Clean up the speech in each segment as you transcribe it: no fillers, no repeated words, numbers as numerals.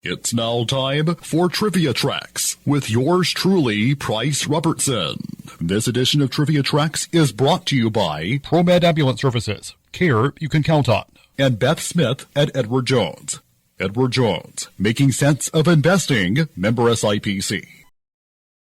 It's now time for Trivia Tracks with yours truly, Price Robertson. This edition of Trivia Tracks is brought to you by ProMed Ambulance Services. Care you can count on. And Beth Smith at Edward Jones. Edward Jones, making sense of investing, member SIPC.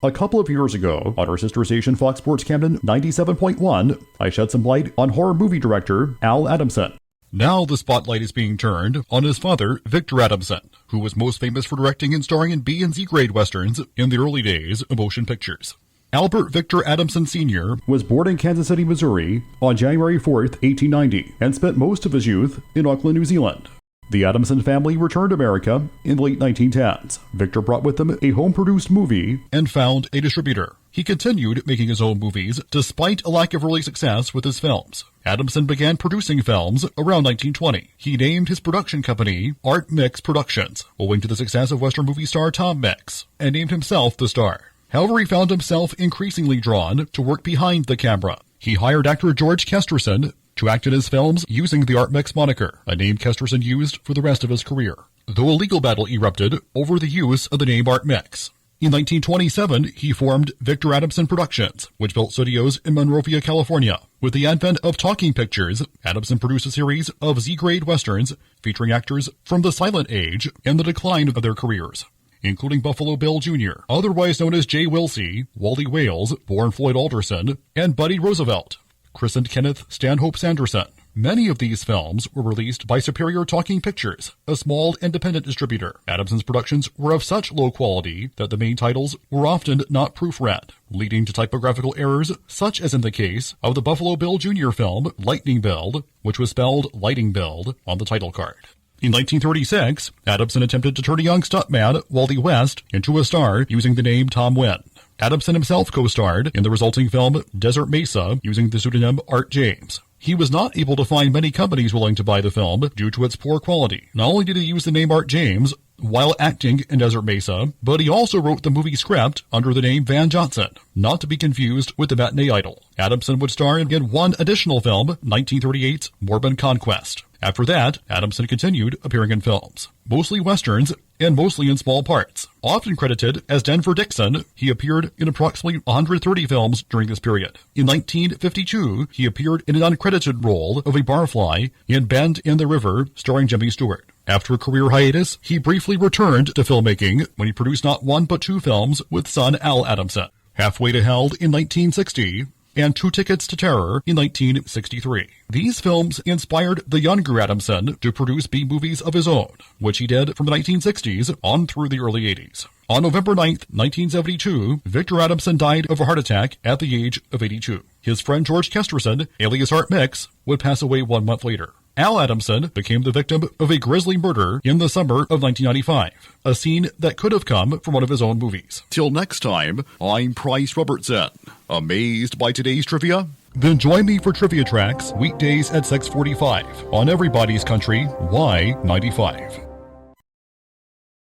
A couple of years ago, on our sister station Fox Sports Camden 97.1, I shed some light on horror movie director Al Adamson. Now the spotlight is being turned on his father, Victor Adamson, who was most famous for directing and starring in B and Z grade westerns in the early days of motion pictures. Albert Victor Adamson Sr. was born in Kansas City, Missouri on January 4th, 1890, and spent most of his youth in Auckland, New Zealand. The Adamson family returned to America in the late 1910s. Victor brought with him a home-produced movie and found a distributor. He continued making his own movies despite a lack of early success with his films. Adamson began producing films around 1920. He named his production company Art Mix Productions, owing to the success of Western movie star Tom Mix, and named himself the star. However, he found himself increasingly drawn to work behind the camera. He hired actor George Kesterson to act in his films using the Art Mix moniker, a name Kesterson used for the rest of his career, though a legal battle erupted over the use of the name Art Mix. In 1927, he formed Victor Adamson Productions, which built studios in Monrovia, California. With the advent of talking pictures, Adamson produced a series of Z-grade westerns featuring actors from the silent age and the decline of their careers, including Buffalo Bill Jr., otherwise known as Jay Wilsey, Wally Wales, born Floyd Alderson, and Buddy Roosevelt, christened Kenneth Stanhope Sanderson. Many of these films were released by Superior Talking Pictures, a small independent distributor. Adamson's productions were of such low quality that the main titles were often not proofread, leading to typographical errors, such as in the case of the Buffalo Bill Jr. film Lightning Build, which was spelled Lighting Build on the title card. In 1936, Adamson attempted to turn a young stuntman, Wally West, into a star using the name Tom Wynn. Adamson himself co-starred in the resulting film Desert Mesa using the pseudonym Art James. He was not able to find many companies willing to buy the film due to its poor quality. Not only did he use the name Art James while acting in Desert Mesa, but he also wrote the movie script under the name Van Johnson, not to be confused with the matinee idol. Adamson would star in one additional film, 1938's Morbid Conquest. After that, Adamson continued appearing in films, mostly westerns and mostly in small parts. Often credited as Denver Dixon, he appeared in approximately 130 films during this period. In 1952, he appeared in an uncredited role of a barfly in Bend in the River, starring Jimmy Stewart. After a career hiatus, he briefly returned to filmmaking when he produced not one but two films with son Al Adamson, Halfway to Hell in 1960, and Two Tickets to Terror in 1963. These films inspired the younger Adamson to produce B-movies of his own, which he did from the 1960s on through the early 80s. On November 9, 1972, Victor Adamson died of a heart attack at the age of 82. His friend George Kesterson, alias Art Mix, would pass away 1 month later. Al Adamson became the victim of a grisly murder in the summer of 1995, a scene that could have come from one of his own movies. Till next time, I'm Price Robertson. Amazed by today's trivia? Then join me for Trivia Tracks weekdays at 6:45 on Everybody's Country Y95.